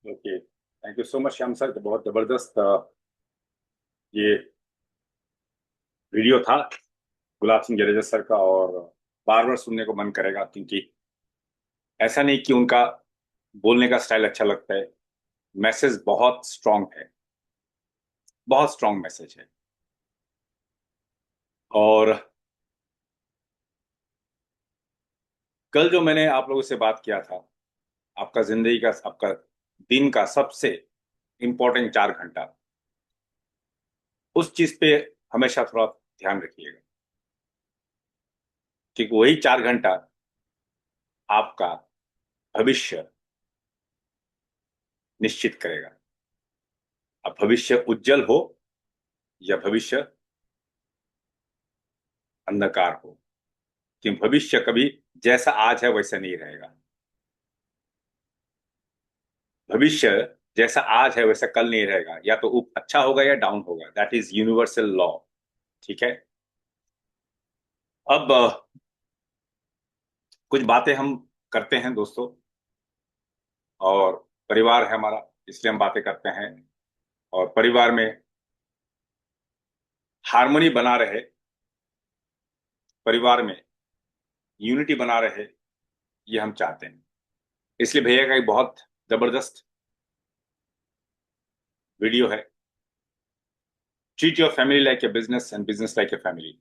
Okay, thank you so much Shyam sir. तो बहुत जबरदस्त ये वीडियो था गुलाब सिंह जडेजा सर का, और बार बार सुनने को मन करेगा, क्योंकि ऐसा नहीं कि उनका बोलने का स्टाइल अच्छा लगता है, मैसेज बहुत स्ट्रांग है, बहुत स्ट्रांग मैसेज है। और कल जो मैंने आप लोगों से बात किया था, आपका जिंदगी का, आपका दिन का सबसे इंपॉर्टेंट 4 घंटा, उस चीज पे हमेशा थोड़ा ध्यान रखिएगा, क्योंकि वही 4 घंटा आपका भविष्य निश्चित करेगा। अब भविष्य उज्जवल हो या भविष्य अंधकार हो, कि भविष्य कभी जैसा आज है वैसा नहीं रहेगा। भविष्य जैसा आज है वैसा कल नहीं रहेगा, या तो अच्छा होगा या डाउन होगा। That is universal law. ठीक है। अब कुछ बातें हम करते हैं दोस्तों, और परिवार है हमारा, इसलिए हम बातें करते हैं। और परिवार में हार्मनी बना रहे, परिवार में यूनिटी बना रहे, ये हम चाहते हैं। इसलिए भैया का एक बहुत जबरदस्त वीडियो है, treat your family like a business and business like a family.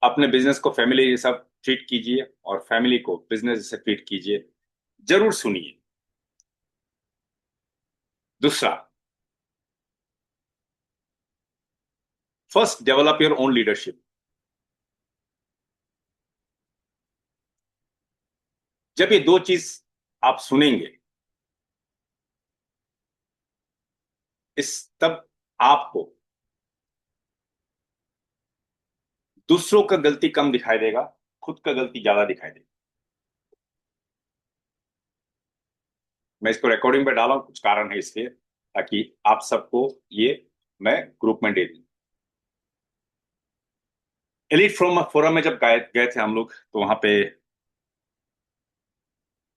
अपने बिजनेस को फैमिली जैसा ट्रीट कीजिए, और फैमिली को बिजनेस जैसे ट्रीट कीजिए। जरूर सुनिए। दूसरा, first develop your own leadership. जब ये दो चीज आप सुनेंगे, इस तब आपको दूसरों का गलती कम दिखाई देगा, खुद का गलती ज्यादा दिखाई देगा। मैं इसको रिकॉर्डिंग पे डाला हूं, कुछ कारण है इसलिए, ताकि आप सबको ये मैं ग्रुप में दे दूं। एलिट फोरम फोरम में जब गए गए थे हम लोग, तो वहां पे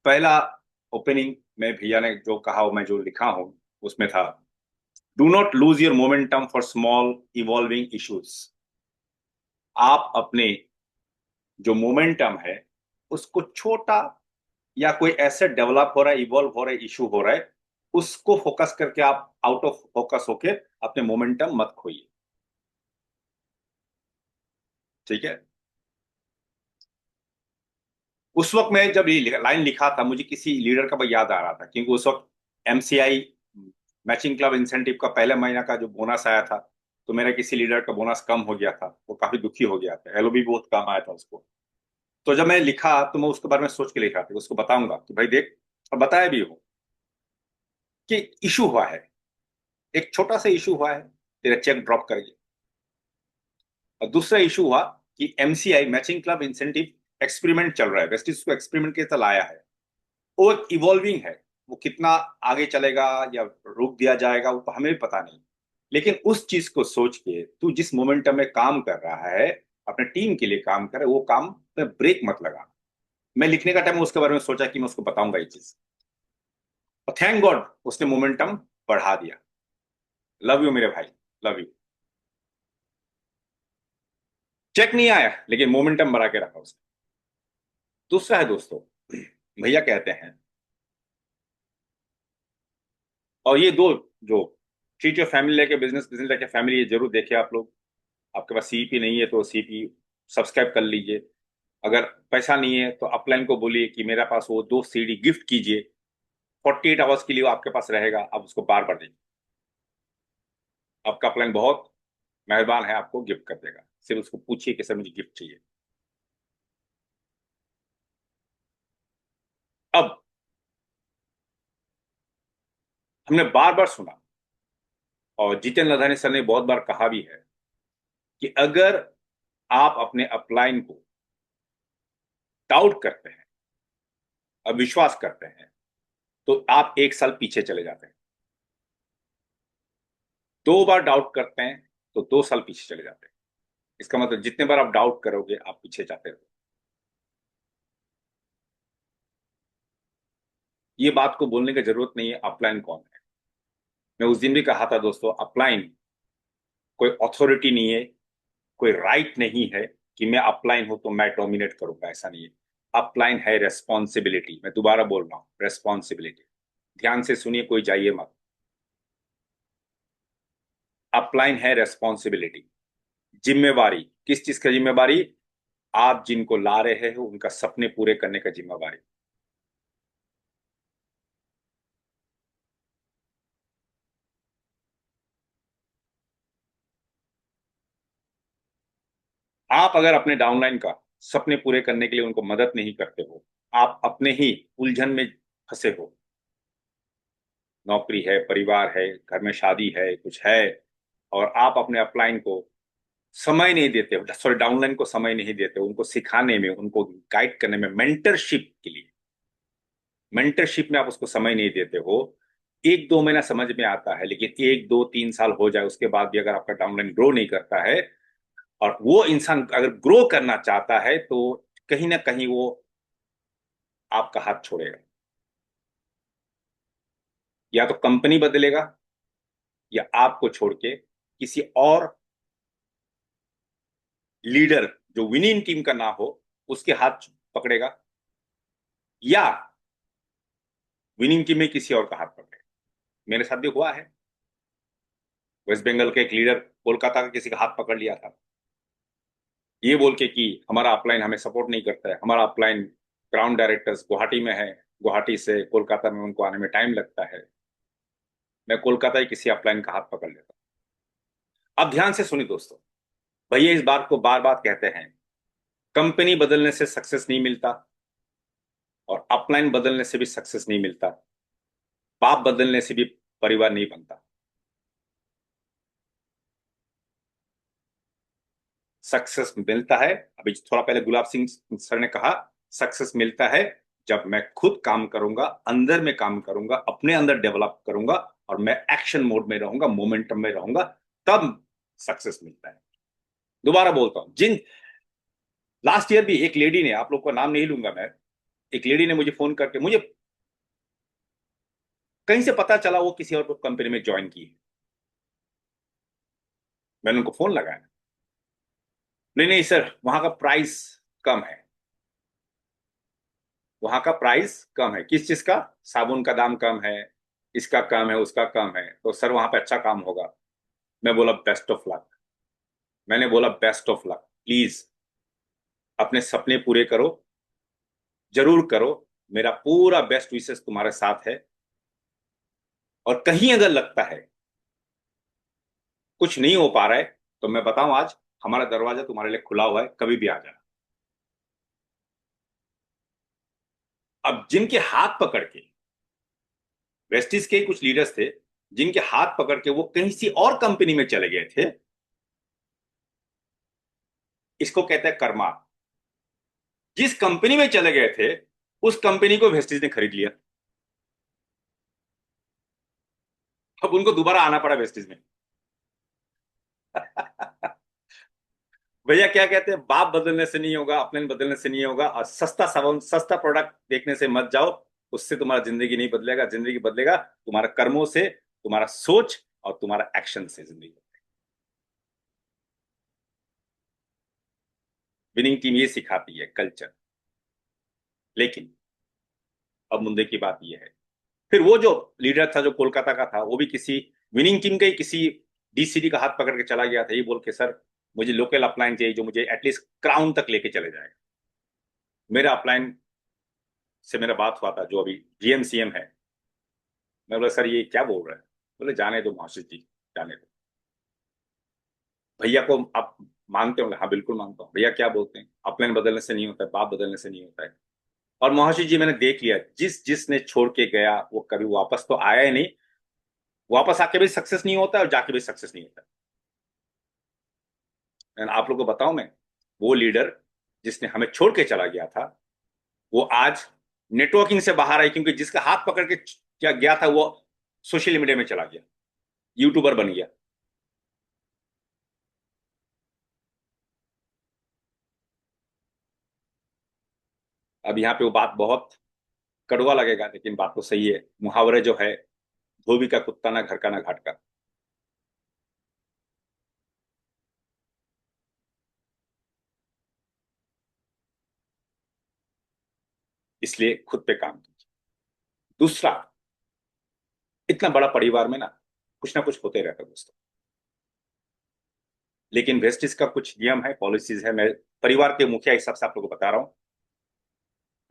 पहला ओपनिंग में भैया ने जो कहा, वो मैं जो लिखा हूं उसमें था, do not lose your momentum for small evolving issues. आप अपने जो मोमेंटम है उसको छोटा, या कोई ऐसे डेवलप हो रहा है, इवॉल्व हो रहा है, इशू हो रहा है, उसको फोकस करके आप आउट ऑफ फोकस होके अपने मोमेंटम मत खोइए। ठीक है। उस वक्त मैं जब ये लाइन लिखा था, मुझे किसी लीडर का याद आ रहा था, क्योंकि उस वक्त एमसीआई मैचिंग क्लब इंसेंटिव का पहले महीना का जो बोनस आया था, तो मेरा किसी लीडर का बोनस कम हो गया था, वो काफी दुखी हो गया था, एलओबी बहुत कम आया था उसको। तो जब मैं लिखा, तो मैं उसके बारे में सोच के लिखा था, उसको बताऊंगा कि भाई देख, और बताया भी हो कि इशू हुआ है, एक छोटा सा इशू हुआ है, तेरा चेक ड्रॉप कर गया। और दूसरा इशू हुआ कि MCI matching club incentive experiment चल रहा है, वेस्टिज को एक्सपेरिमेंट के साथ लाया है, वो एक इवॉल्विंग है, वो कितना आगे चलेगा या रोक दिया जाएगा वो तो हमें भी पता नहीं। लेकिन उस चीज को सोच के तू जिस मोमेंटम में काम कर रहा है, अपने टीम के लिए काम कर, वो काम में ब्रेक मत लगा। मैं लिखने का टाइम उसके बारे में सोचा कि मैं उसको बताऊंगा ये चीज, और थैंक गॉड उसने मोमेंटम बढ़ा दिया। लव यू मेरे भाई, लव यू। चेक नहीं आया, लेकिन मोमेंटम बढ़ा के रखा उसने। दूसरा है दोस्तों, भैया कहते हैं, और ये दो जो treat your family like a business, business like a family, ये जरूर देखिए आप लोग। आपके पास सीईपी नहीं है तो सीईपी सब्सक्राइब कर लीजिए। अगर पैसा नहीं है तो अपलाइन को बोलिए कि मेरे पास वो 2 सीडी गिफ्ट कीजिए, 48 आवर्स के लिए वो आपके पास रहेगा, आप उसको बार बार दीजिए। आपका अपलाइन बहुत मेहरबान है, आपको गिफ्ट कर देगा। सिर्फ उसको पूछिए कि सर मुझे गिफ्ट चाहिए। अब हमने बार बार सुना, और जितेंद्र लधानी सर ने बहुत बार कहा भी है, कि अगर आप अपने अपलाइन को डाउट करते हैं, अविश्वास करते हैं, तो आप 1 साल पीछे चले जाते हैं। 2 बार डाउट करते हैं तो 2 साल पीछे चले जाते हैं। इसका मतलब जितने बार आप डाउट करोगे, आप पीछे जाते रहोगे। ये बात को बोलने की जरूरत नहीं है अपलाइन कौन है। मैं उस दिन भी कहा था दोस्तों, अपलाइन कोई अथॉरिटी नहीं है, कोई राइट नहीं है कि मैं अपलाइन हूं तो मैं डोमिनेट करूंगा, ऐसा नहीं है। अपलाइन है रेस्पॉन्सिबिलिटी। मैं दोबारा बोल रहा हूं, रेस्पॉन्सिबिलिटी। ध्यान से सुनिए, कोई जाइए मत। अपलाइन है रेस्पॉन्सिबिलिटी, जिम्मेवारी। किस चीज का जिम्मेवारी? आप जिनको ला रहे हो उनका सपने पूरे करने का जिम्मेवारी। आप अगर अपने डाउनलाइन का सपने पूरे करने के लिए उनको मदद नहीं करते हो, आप अपने ही उलझन में फंसे हो। नौकरी है, परिवार है, घर में शादी है, कुछ है, और आप अपने अपलाइन को समय नहीं देते हो, सॉरी डाउनलाइन को समय नहीं देते हो, उनको सिखाने में, उनको गाइड करने में, मेंटरशिप के लिए, मेंटरशिप में आप उसको समय नहीं देते हो। 1-2 महीना समझ में आता है, लेकिन 1-2-3 साल हो जाए उसके बाद भी अगर आपका डाउनलाइन ग्रो नहीं करता है, और वो इंसान अगर ग्रो करना चाहता है, तो कहीं ना कहीं वो आपका हाथ छोड़ेगा। या तो कंपनी बदलेगा, या आपको छोड़ के किसी और लीडर जो विनिंग टीम का ना हो उसके हाथ पकड़ेगा, या विनिंग टीम में किसी और का हाथ पकड़ेगा। मेरे साथ भी हुआ है। वेस्ट बंगाल के एक लीडर कोलकाता का किसी का हाथ पकड़ लिया था, ये बोल के कि हमारा अपलाइन हमें सपोर्ट नहीं करता है, हमारा अपलाइन ग्राउंड डायरेक्टर्स गुवाहाटी में है, गुवाहाटी से कोलकाता में उनको आने में टाइम लगता है। मैं कोलकाता ही किसी अपलाइन का हाथ पकड़ लेता हूं। अब ध्यान से सुनिए दोस्तों, भैया इस बात को बार बार कहते हैं, कंपनी बदलने से सक्सेस नहीं मिलता, और अपलाइन बदलने से भी सक्सेस नहीं मिलता, बाप बदलने से भी परिवार नहीं बनता। सक्सेस मिलता है, अभी थोड़ा पहले गुलाब सिंह सर ने कहा, सक्सेस मिलता है जब मैं खुद काम करूंगा, अंदर में काम करूंगा, अपने अंदर डेवलप करूंगा, और मैं एक्शन मोड में रहूंगा, मोमेंटम में रहूंगा, तब सक्सेस मिलता है। दोबारा बोलता हूं, जिन लास्ट ईयर भी एक लेडी ने, आप लोग का नाम नहीं लूंगा मैं, एक लेडी ने मुझे फोन करके, मुझे कहीं से पता चला वो किसी और कंपनी में ज्वाइन की है। मैंने उनको फोन लगाया, नहीं नहीं सर, वहां का प्राइस कम है, वहां का प्राइस कम है। किस चीज का? साबुन का दाम कम है, इसका कम है, उसका कम है, तो सर वहां पे अच्छा काम होगा। मैं बोला बेस्ट ऑफ लक। मैंने बोला बेस्ट ऑफ लक, प्लीज अपने सपने पूरे करो, जरूर करो, मेरा पूरा बेस्ट विशेष तुम्हारे साथ है। और कहीं अगर लगता है कुछ नहीं हो पा रहा है, तो मैं बताऊं, आज हमारा दरवाजा तुम्हारे लिए खुला हुआ है, कभी भी आ जाना। अब जिनके हाथ पकड़ के, वेस्टिज के कुछ लीडर्स थे, जिनके हाथ पकड़ के वो कहीं सी और कंपनी में चले गए थे, इसको कहते हैं कर्मा। जिस कंपनी में चले गए थे, उस कंपनी को वेस्टिज ने खरीद लिया। अब उनको दोबारा आना पड़ा वेस्टिज में। भैया क्या कहते हैं, बाप बदलने से नहीं होगा, अपने बदलने से नहीं होगा, और सस्ता सामान, सस्ता प्रोडक्ट देखने से मत जाओ। उससे तुम्हारा जिंदगी नहीं बदलेगा, जिंदगी बदलेगा तुम्हारा कर्मों से, तुम्हारा सोच और तुम्हारा एक्शन से जिंदगी। विनिंग टीम ये सिखाती है कल्चर। लेकिन अब मुद्दे की बात यह है, फिर वो जो लीडर था जो कोलकाता का था, वो भी किसी विनिंग टीम का ही किसी डीसीडी का हाथ पकड़ के चला गया था, ये बोल के सर मुझे लोकल अपलाइन चाहिए जो मुझे एटलीस्ट क्राउन तक लेके चले जाएगा। मेरा अपलाइन से मेरा बात हुआ था, जो अभी जीएमसीएम है। मैं बोला सर ये क्या बोल रहे हैं? बोले जाने दो मोहसिस जी, जाने दो। भैया को आप मानते होंगे? हाँ बिल्कुल मानता हूँ। भैया क्या बोलते हैं, अपलाइन बदलने से नहीं होता है, बाप बदलने से नहीं होता है। और मोहसिस जी मैंने देख लिया, जिस जिसने छोड़ के गया वो कभी वापस तो आया ही नहीं। वापस आके भी सक्सेस नहीं होता है, और जाके भी सक्सेस नहीं होता है। आप लोग को बताऊं मैं, वो लीडर जिसने हमें छोड़ के चला गया था, वो आज नेटवर्किंग से बाहर है, क्योंकि जिसका हाथ पकड़ के क्या गया था वो सोशल मीडिया में चला गया, यूट्यूबर बन गया। अब यहाँ पे वो बात बहुत कड़वा लगेगा लेकिन बात तो सही है। मुहावरे जो है, धोबी का कुत्ता ना घर का ना घाट का। इसलिए खुद पे काम कीजिए। दूसरा, इतना बड़ा परिवार में ना कुछ होते रहता है दोस्तों। लेकिन वेस्टिज का कुछ नियम है, पॉलिसीज है। मैं परिवार के मुखिया हिसाब से आप लोगों को बता रहा हूं।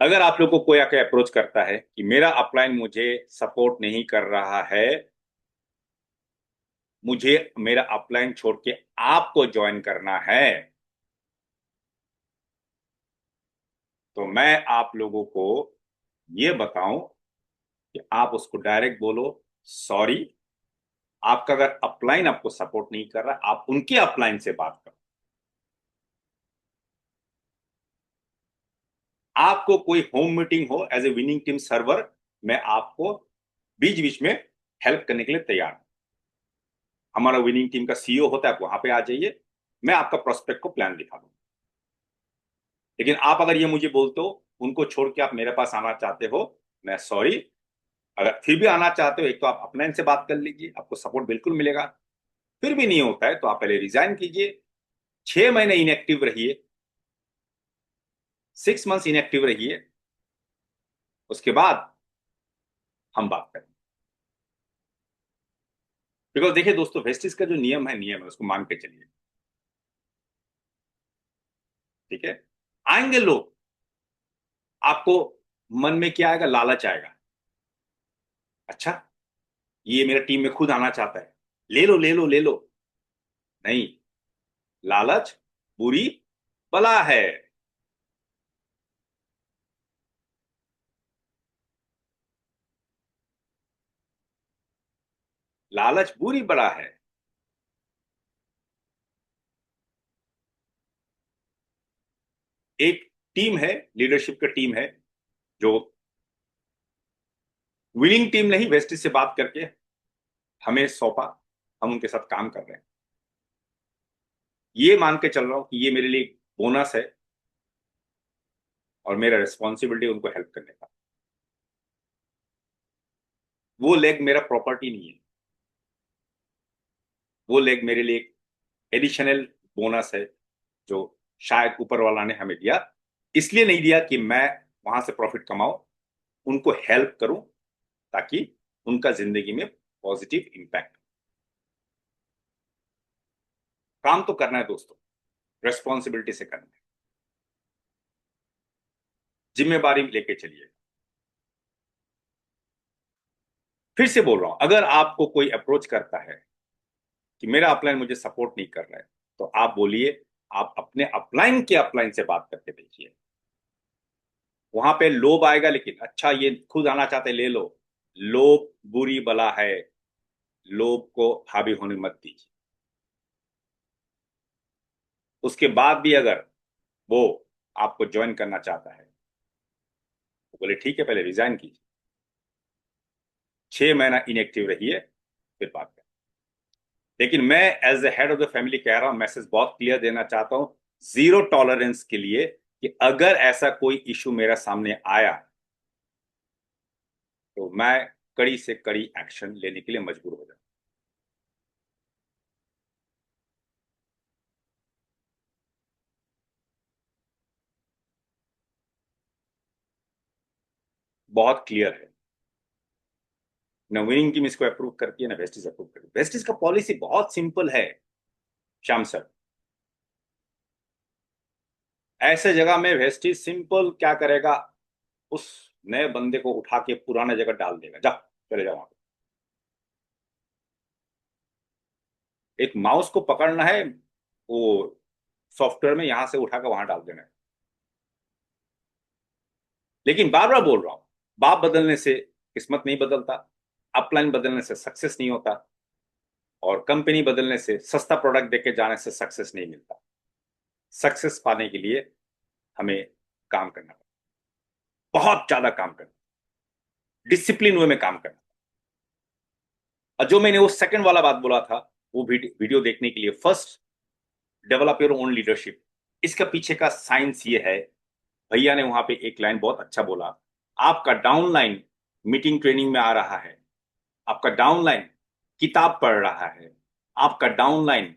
अगर आप लोगों को कोई आके अप्रोच करता है कि मेरा अपलाइन मुझे सपोर्ट नहीं कर रहा है, मुझे मेरा अपलाइन छोड़ के आपको ज्वाइन करना है, तो मैं आप लोगों को ये बताऊं कि आप उसको डायरेक्ट बोलो, सॉरी, आपका अगर अपलाइन आपको सपोर्ट नहीं कर रहा, आप उनके अपलाइन से बात करो। आपको कोई होम मीटिंग हो as a winning team server, मैं आपको बीच बीच में हेल्प करने के लिए तैयार हूं। हमारा विनिंग टीम का सीईओ होता है, आप वहां पे आ जाइए, मैं आपका प्रोस्पेक्ट को प्लान दिखा दूंगा। लेकिन आप अगर ये मुझे बोलते हो उनको छोड़ के आप मेरे पास आना चाहते हो, मैं सॉरी। अगर फिर भी आना चाहते हो, एक तो आप अपने से बात कर लीजिए, आपको सपोर्ट बिल्कुल मिलेगा। फिर भी नहीं होता है तो आप पहले रिजाइन कीजिए, 6 महीने इनएक्टिव रहिए, 6 मंथ्स इनएक्टिव रहिए, उसके बाद हम बात करें। बिकॉज देखिए दोस्तों, वेस्टिज का जो नियम है उसको मान के चलिए, ठीक है। आएंगे लोग, आपको मन में क्या आएगा? लालच आएगा। अच्छा, ये मेरा टीम में खुद आना चाहता है, ले लो ले लो ले लो। नहीं, लालच बुरी बला है। लालच बुरी बला है। एक टीम है, लीडरशिप का टीम है, जो विनिंग टीम नहीं, वेस्टिज से बात करके हमें सौंपा, हम उनके साथ काम कर रहे हैं। ये मान के चल रहा हूं कि ये मेरे लिए एक बोनस है और मेरा रिस्पॉन्सिबिलिटी उनको हेल्प करने का। वो लेग मेरा प्रॉपर्टी नहीं है, वो लेग मेरे लिए एक एडिशनल बोनस है, जो शायद ऊपर वाला ने हमें दिया। इसलिए नहीं दिया कि मैं वहां से प्रॉफिट कमाऊं, उनको हेल्प करूं, ताकि उनका जिंदगी में पॉजिटिव इंपैक्ट। काम तो करना है दोस्तों, रेस्पॉन्सिबिलिटी से करना है, जिम्मेवारी लेके चलिए। फिर से बोल रहा हूं, अगर आपको कोई अप्रोच करता है कि मेरा अपलाइन मुझे सपोर्ट नहीं कर रहा है, तो आप बोलिए, आप अपने अपलाइन के अपलाइन से बात करके देखिए। वहां पे लोभ आएगा, लेकिन अच्छा ये खुद आना चाहते, ले लो। लोभ बुरी बला है, लोभ को हावी होने मत दीजिए। उसके बाद भी अगर वो आपको ज्वाइन करना चाहता है, तो बोले ठीक है, पहले रिजाइन कीजिए, 6 महीना इनएक्टिव रहिए, फिर बात करें। लेकिन मैं as a head of the family कह रहा हूं, मैसेज बहुत क्लियर देना चाहता हूं, जीरो टॉलरेंस के लिए, कि अगर ऐसा कोई इशू मेरा सामने आया तो मैं कड़ी से कड़ी एक्शन लेने के लिए मजबूर हो जाऊं। बहुत क्लियर है। न विनिंग टीम इसको अप्रूव करती है, ना वेस्टिज अप्रूव करती है। वेस्टिज का पॉलिसी बहुत सिंपल है श्याम सर। ऐसे जगह में वेस्टिज सिंपल क्या करेगा, उस नए बंदे को उठा के पुराने जगह डाल देगा, जा चले जाओ वहां पे। एक माउस को पकड़ना है, वो सॉफ्टवेयर में यहां से उठा कर वहां डाल देना है। लेकिन बार बार बोल रहा हूं, बाप बदलने से किस्मत नहीं बदलता, अपलाइन बदलने से सक्सेस नहीं होता, और कंपनी बदलने से, सस्ता प्रोडक्ट देके जाने से सक्सेस नहीं मिलता। सक्सेस पाने के लिए हमें काम करना पड़ता, बहुत ज्यादा काम करना, डिसिप्लिन वे में काम करना। और जो मैंने वो सेकंड वाला बात बोला था, वो वीडियो देखने के लिए, first develop your own leadership, इसका पीछे का साइंस ये है। भैया ने वहां पे एक लाइन बहुत अच्छा बोला, आपका डाउनलाइन मीटिंग ट्रेनिंग में आ रहा है, आपका डाउनलाइन किताब पढ़ रहा है, आपका डाउनलाइन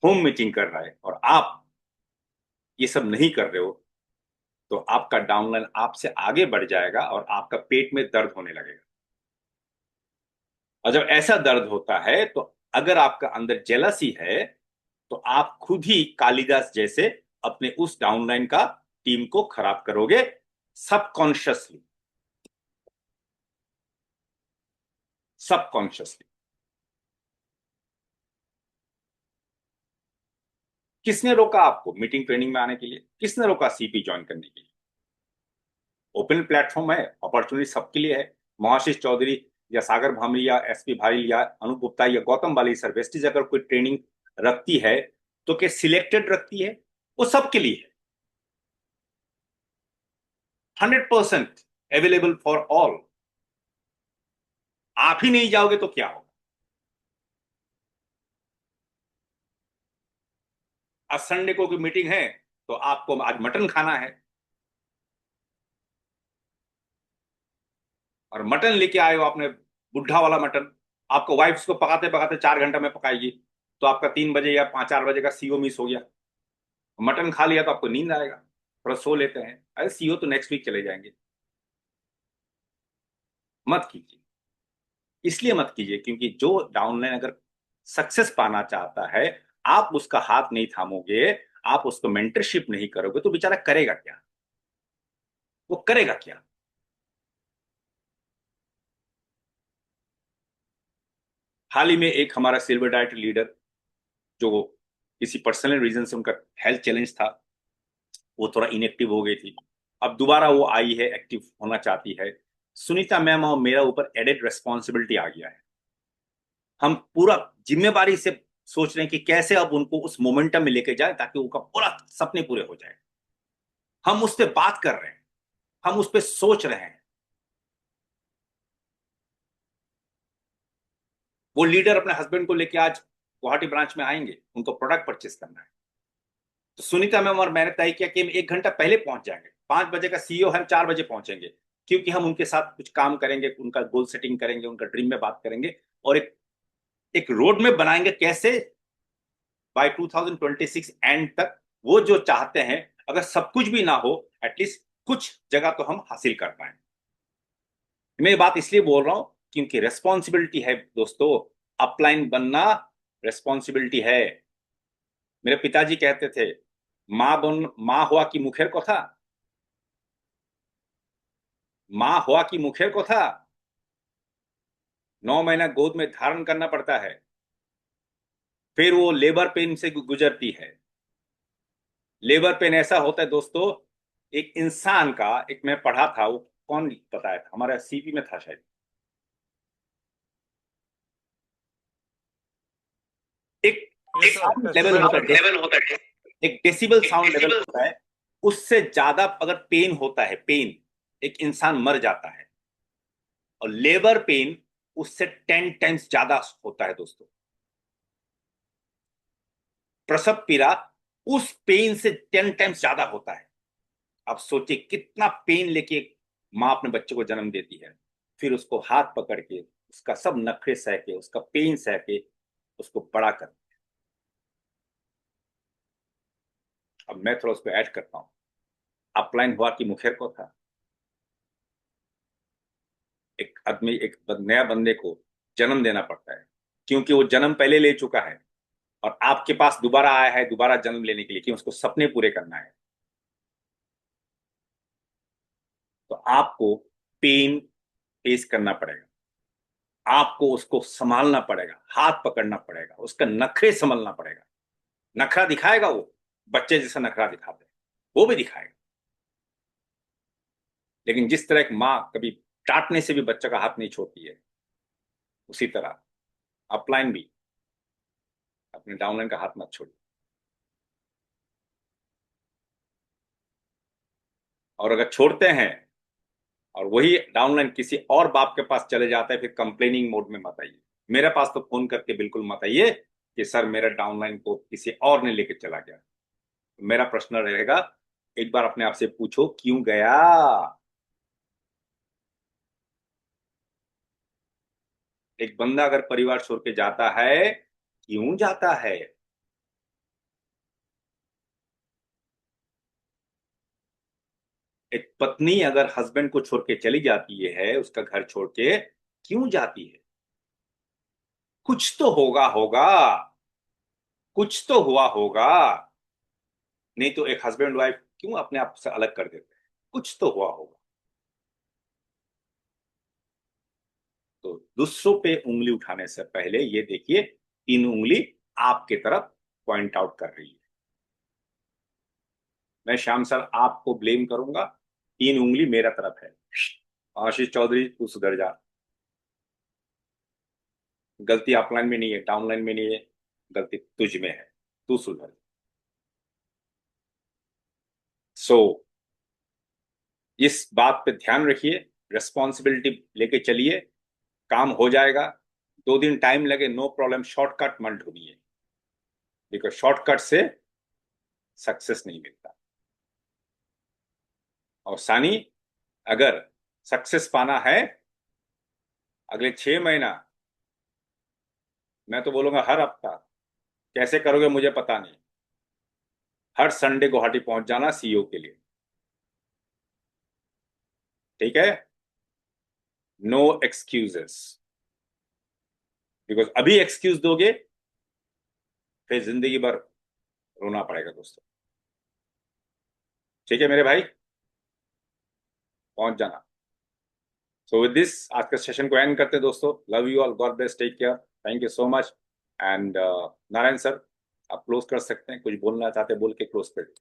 होम मीटिंग कर रहा है, और आप ये सब नहीं कर रहे हो, तो आपका डाउनलाइन आपसे आगे बढ़ जाएगा और आपका पेट में दर्द होने लगेगा। और जब ऐसा दर्द होता है तो अगर आपका अंदर जेलसी है, तो आप खुद ही कालिदास जैसे अपने उस डाउनलाइन का टीम को खराब करोगे, सबकॉन्शियसली। सबकॉन्शियसली। किसने रोका आपको मीटिंग ट्रेनिंग में आने के लिए? किसने रोका सीपी ज्वाइन करने के लिए? ओपन प्लेटफॉर्म है, अपॉर्चुनिटी सबके लिए है। महाशीष चौधरी या सागर भामरी या एसपी भारी या अनूप गुप्ता या गौतम बाली सर, वेस्टिज अगर कोई ट्रेनिंग रखती है तो क्या सिलेक्टेड रखती है? वो सबके लिए है, 100% अवेलेबल फॉर ऑल। आप ही नहीं जाओगे तो क्या होगा? आज संडे को कोई मीटिंग है तो आपको आज मटन खाना है, और मटन लेके आए हो आपने, बुढ़ा वाला मटन। आपको वाइफ उसको पकाते पकाते 4 घंटा में पकाएगी, तो आपका 3 बजे या 5-4 बजे का सीओ मिस हो गया। मटन खा लिया तो आपको नींद आएगा, थोड़ा सो लेते हैं, अरे सीओ तो नेक्स्ट वीक चले जाएंगे। मत कीजिए। इसलिए मत कीजिए क्योंकि जो डाउनलाइन अगर सक्सेस पाना चाहता है, आप उसका हाथ नहीं थामोगे, आप उसको मेंटरशिप नहीं करोगे, तो बेचारा करेगा क्या? वो करेगा क्या? हाल ही में एक हमारा सिल्वर डाइट लीडर, जो किसी पर्सनल रीजन से उनका हेल्थ चैलेंज था, वो थोड़ा इनएक्टिव हो गई थी। अब दोबारा वो आई है, एक्टिव होना चाहती है। सुनीता मैम और मेरा ऊपर एडेड रेस्पॉन्सिबिलिटी आ गया है। हम पूरा जिम्मेवारी से सोच रहे हैं कि कैसे अब उनको उस मोमेंटम में लेके जाए ताकि उनका पूरा सपने पूरे हो जाए। हम उस पर बात कर रहे हैं, हम उस पर सोच रहे हैं। वो लीडर अपने हस्बैंड को लेके आज गुवाहाटी ब्रांच में आएंगे, उनको प्रोडक्ट परचेस करना है। तो सुनीता मैम और मैंने तय किया कि हम 1 घंटा पहले पहुंच जाएंगे। 5 बजे का सीईओ, हम 4 बजे पहुंचेंगे, क्योंकि हम उनके साथ कुछ काम करेंगे, उनका गोल सेटिंग करेंगे, उनका ड्रीम में बात करेंगे, और एक एक रोड मैप बनाएंगे कैसे बाय 2026 एंड तक वो जो चाहते हैं, अगर सब कुछ भी ना हो, एटलीस्ट कुछ जगह तो हम हासिल कर पाए। मैं ये बात इसलिए बोल रहा हूं क्योंकि रेस्पॉन्सिबिलिटी है दोस्तों। अपलाइन बनना रेस्पॉन्सिबिलिटी है। मेरे पिताजी कहते थे, माँ हुआ कि मुखेर को था, माँ हुआ कि मुखेर को था, 9 महीना गोद में धारण करना पड़ता है, फिर वो लेबर पेन से गुजरती है। लेबर पेन ऐसा होता है दोस्तों, एक इंसान का, एक मैं पढ़ा था, वो कौन बताया था, हमारा सीपी में था शायद, एक ये तो साउंड लेवल डेसिबल होता है, कहते हैं। एक डेसिबल साउंड लेवल होता है, उससे ज्यादा अगर पेन होता है, पेन, एक इंसान मर जाता है। और लेबर पेन उससे 10 टाइम्स ज्यादा होता है दोस्तों। प्रसव पीड़ा उस पेन से 10 टाइम्स ज्यादा होता है। आप सोचिए कितना पेन लेके एक माँ अपने बच्चे को जन्म देती है, फिर उसको हाथ पकड़ के, उसका सब नखरे सह के, उसका पेन सह के उसको बड़ा कर। अब मैं थोड़ा उसको ऐड करता हूँ। अपलाइन हुआ कि मुखेर को था। एक आदमी, एक नया बंदे को जन्म देना पड़ता है, क्योंकि वो जन्म पहले ले चुका है और आपके पास दोबारा आया है, दोबारा जन्म लेने के लिए, कि उसको सपने पूरे करना है। तो आपको पेन फेस करना पड़ेगा, आपको उसको संभालना पड़ेगा, हाथ पकड़ना पड़ेगा, उसका नखरे संभलना पड़ेगा। नखरा दिखाएगा वो, बच्चे जैसा नखरा दिखाते हैं, वो भी दिखाएगा। लेकिन जिस तरह एक माँ कभी डांटने से भी बच्चे का हाथ नहीं छोड़ती है, उसी तरह अपलाइन भी अपने डाउनलाइन का हाथ मत छोड़िए। और अगर छोड़ते हैं और वही डाउनलाइन किसी और बाप के पास चले जाता है, फिर कंप्लेनिंग मोड में मत आइए। मेरे पास तो फोन करके बिल्कुल मत आइए कि सर मेरा डाउनलाइन को किसी और ने लेके चला गया। मेरा प्रश्न रहेगा, एक बार अपने आप से पूछो क्यों गया। एक बंदा अगर परिवार छोड़ के जाता है, क्यों जाता है? एक पत्नी अगर हस्बैंड को छोड़ के चली जाती है, उसका घर छोड़ के, क्यों जाती है? कुछ तो होगा, कुछ तो हुआ होगा। नहीं तो एक हस्बैंड वाइफ क्यों अपने आप से अलग कर देते हैं? कुछ तो हुआ होगा। तो दूसरों पे उंगली उठाने से पहले ये देखिए, तीन उंगली आपके तरफ पॉइंट आउट कर रही है। मैं श्याम सर आपको ब्लेम करूंगा, तीन उंगली मेरा तरफ है। आशीष चौधरी तू सुधर जा। गलती अपलाइन में नहीं है, डाउनलाइन में नहीं है, गलती तुझ में है। तू सुधर। सो इस बात पे ध्यान रखिए, रिस्पॉन्सिबिलिटी लेके चलिए, काम हो जाएगा। 2 दिन टाइम लगे, नो प्रॉब्लम, शॉर्टकट मत ढूंढिए, बिकॉज शॉर्टकट से सक्सेस नहीं मिलता। और सानी, अगर सक्सेस पाना है अगले 6 महीना, मैं तो बोलूंगा हर हफ्ता, कैसे करोगे मुझे पता नहीं, हर संडे गुवाहाटी पहुंच जाना सीईओ के लिए। ठीक है? नो एक्सक्यूजेस, बिकॉज अभी एक्सक्यूज दोगे फिर जिंदगी भर रोना पड़ेगा दोस्तों। ठीक है मेरे भाई, पहुंच जाना। सो विद दिस आज के सेशन को एंड करते हैं दोस्तों। Love you all, God bless, take care, thank you so much. And Narayan sir, आप क्लोज कर सकते हैं, कुछ बोलना चाहते हैं बोल के क्लोज कर।